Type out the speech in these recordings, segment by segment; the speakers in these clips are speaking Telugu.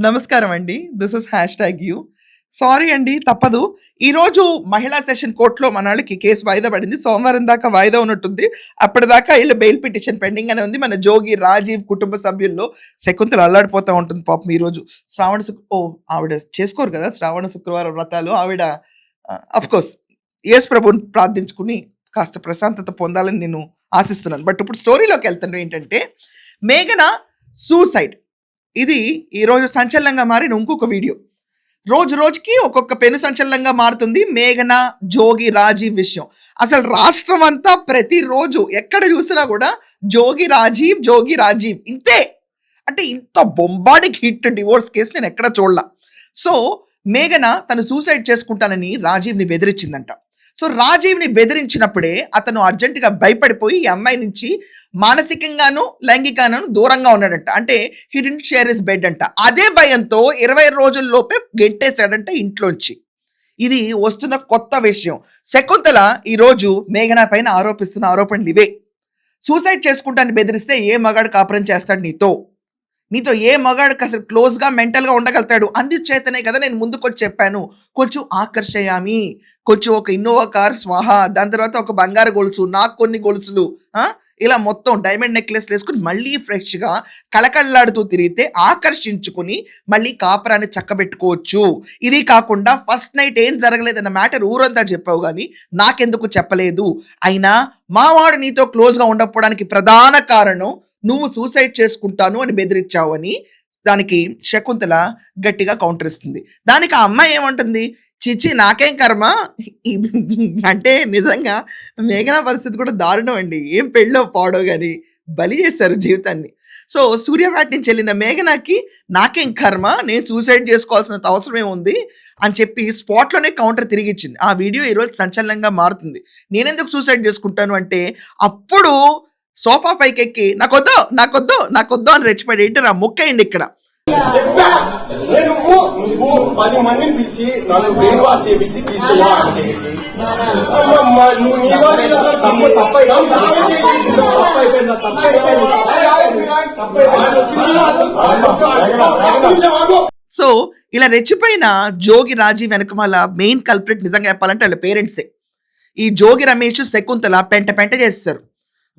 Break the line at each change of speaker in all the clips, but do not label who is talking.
నమస్కారం అండి. This is #you. సారీ అండి, తప్పదు. ఈరోజు మహిళా సెషన్ కోర్టులో మనోళ్ళకి కేసు వాయిదా పడింది. సోమవారం దాకా వాయిదా ఉన్నట్టుంది. అప్పటిదాకా వీళ్ళు బెయిల్ పిటిషన్ పెండింగ్ అనే ఉంది. మన జోగి, రాజీవ్ కుటుంబ సభ్యుల్లో శకుంతల అల్లాడిపోతూ ఉంటుంది పాపం. ఈరోజు ఆవిడ చేసుకోరు కదా శ్రావణ శుక్రవారం వ్రతాలు. ఆవిడ కోర్స్ యేసు ప్రభుని ప్రార్థించుకుని కాస్త ప్రశాంతత పొందాలని నేను ఆశిస్తున్నాను. బట్ ఇప్పుడు స్టోరీలోకి వెళ్తున్నా. ఏంటంటే మేఘన సూసైడ్, ఇది ఈరోజు సంచలనంగా మారిన ఇంకొక వీడియో. రోజు రోజుకి ఒక్కొక్క పెను సంచలనంగా మారుతుంది మేఘన, జోగి, రాజీవ్ విషయం. అసలు రాష్ట్రం అంతా ప్రతిరోజు ఎక్కడ చూసినా కూడా జోగి రాజీవ్ ఇంతే. అంటే ఇంత బొంబాడిక్ హిట్ డివోర్స్ కేసు నేను ఎక్కడ చూడలా. సో మేఘన తను సూసైడ్ చేసుకుంటానని రాజీవ్ని బెదిరించిందంట. సో రాజీవ్ని బెదిరించినప్పుడే అతను అర్జెంటుగా భయపడిపోయి ఈ అమ్మాయి నుంచి మానసికంగాను లైంగికంగాను దూరంగా ఉన్నాడంట. అంటే he didn't share his bed అంట. అదే భయంతో 20 రోజుల్లోపే గెంటేశాడంట ఇంట్లోంచి. ఇది వస్తున్న కొత్త విషయం. శకుంతల ఈరోజు మేఘన పైన ఆరోపిస్తున్న ఆరోపణలు ఇవే. సూసైడ్ చేసుకుంటాన్ని బెదిరిస్తే ఏ మగాడు కాపురం చేస్తాడు నీతో ఏ మగాడికి అసలు క్లోజ్గా మెంటల్గా ఉండగలుగుతాడు? అందుచేతనే కదా నేను ముందుకొచ్చి చెప్పాను, కొంచెం ఆకర్షయామి, కొంచెం ఒక ఇన్నోవా కార్ స్వాహ, దాని తర్వాత ఒక బంగారు గొలుసు, నాకు కొన్ని గొలుసులు, ఇలా మొత్తం డైమండ్ నెక్లెస్లు వేసుకుని మళ్ళీ ఫ్రెష్గా కళకళలాడుతూ తిరిగితే ఆకర్షించుకుని మళ్ళీ కాపురాన్ని చక్కబెట్టుకోవచ్చు. ఇది కాకుండా ఫస్ట్ నైట్ ఏం జరగలేదన్న మ్యాటర్ ఊరంతా చెప్పావు కానీ నాకెందుకు చెప్పలేదు? అయినా మావాడు నీతో క్లోజ్గా ఉండకపోవడానికి ప్రధాన కారణం నువ్వు సూసైడ్ చేసుకుంటాను అని బెదిరించావు అని దానికి శకుంతల గట్టిగా కౌంటర్ ఇస్తుంది. దానికి ఆ అమ్మాయి ఏమంటుంది, చిచ్చి నాకేం కర్మ. అంటే నిజంగా మేఘన పరిస్థితి కూడా దారుణం అండి. ఏం పెళ్ళో పాడో కానీ బలి చేశారు జీవితాన్ని. సో సూర్యాపేట నుంచి వెళ్ళిన మేఘనకి నాకేం కర్మ, నేను సూసైడ్ చేసుకోవాల్సిన అవసరం ఏముంది అని చెప్పి స్పాట్లోనే కౌంటర్ తిరిగిచ్చింది. ఆ వీడియో ఈరోజు సంచలనంగా మారుతుంది. నేనెందుకు సూసైడ్ చేసుకుంటాను అంటే అప్పుడు సోఫా పైకి ఎక్కి నాకొద్దు అని రెచ్చిపడి ఏంటి ముక్కయండి ఇక్కడ.
నువ్వు 10 మందిని పిలిచి నన్ను బ్రెయిన్ వాష్ చేయించి తీసుకున్నా
సో ఇలా రెచ్చిపోయిన జోగి, రాజీవ్ వెనకమాల మెయిన్ కల్ప్రిట్ నిజంగా చెప్పాలంటే వాళ్ళ పేరెంట్సే. ఈ జోగి రమేష్, శకుంతల పెంట చేస్తారు.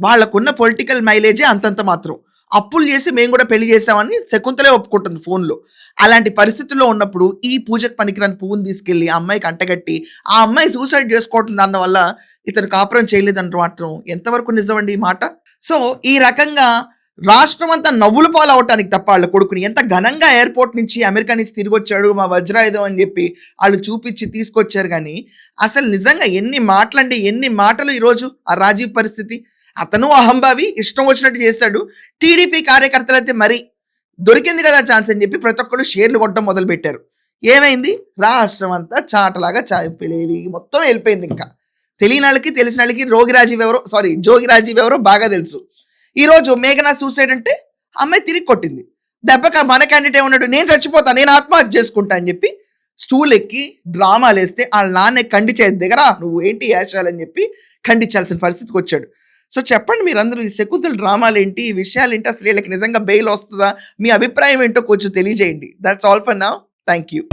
వాళ్ళకున్న పొలిటికల్ మైలేజే అంతంత మాత్రం. అప్పులు చేసి మేము కూడా పెళ్లి చేసామని శకుంతలే ఒప్పుకుంటుంది ఫోన్లో. అలాంటి పరిస్థితుల్లో ఉన్నప్పుడు ఈ పూజకు పనికిరాని పువ్వుని తీసుకెళ్ళి ఆ అమ్మాయికి అంటగట్టి ఆ అమ్మాయి సూసైడ్ చేసుకోవటం దానివల్ల ఇతను కాపురం చేయలేదంట మాత్రం ఎంతవరకు నిజమండి ఈ మాట? సో ఈ రకంగా రాష్ట్రం అంతా నవ్వులు పాలు అవటానికి తప్ప వాళ్ళ కొడుకుని ఎంత ఘనంగా ఎయిర్పోర్ట్ నుంచి అమెరికా నుంచి తిరిగి వచ్చాడు మా వజ్రాయుధం అని చెప్పి వాళ్ళు చూపించి తీసుకొచ్చారు. కానీ అసలు నిజంగా ఎన్ని మాటలు ఈరోజు ఆ రాజీవ్ పరిస్థితి. అతను అహంభావి, ఇష్టం వచ్చినట్టు చేశాడు. టీడీపీ కార్యకర్తలు అయితే మరి దొరికింది కదా ఛాన్స్ అని చెప్పి ప్రతి ఒక్కరు షేర్లు కొట్టడం మొదలుపెట్టారు. ఏమైంది? రాష్ట్రం అంతా చాటలాగా చాయిపోయి మొత్తం వెళ్ళిపోయింది. ఇంకా తెలియని వాళ్ళకి తెలిసిన వాళ్ళకి జోగి రాజీవ్ ఎవరో బాగా తెలుసు. ఈరోజు మేఘన సూసైడ్ అంటే అమ్మాయి తిరిగి కొట్టింది. దెబ్బక మన క్యాండిడేట్ ఏమన్నాడు, నేను చచ్చిపోతా, నేను ఆత్మహత్య చేసుకుంటా అని చెప్పి స్టూల్ ఎక్కి డ్రామాలు వేస్తే వాళ్ళ నాన్నే ఖండించేది దగ్గర నువ్వు ఏంటి యాశాలని చెప్పి ఖండించాల్సిన పరిస్థితికి వచ్చాడు. సో చెప్పండి మీరందరూ, ఈ శకుంతల డ్రామాలు ఏంటి, ఈ విషయాలు ఏంటి, అసలు వీళ్ళకి నిజంగా బెయిల్ వస్తుందా, మీ అభిప్రాయం ఏంటో కొంచెం తెలియజేయండి. That's all for now. Thank you.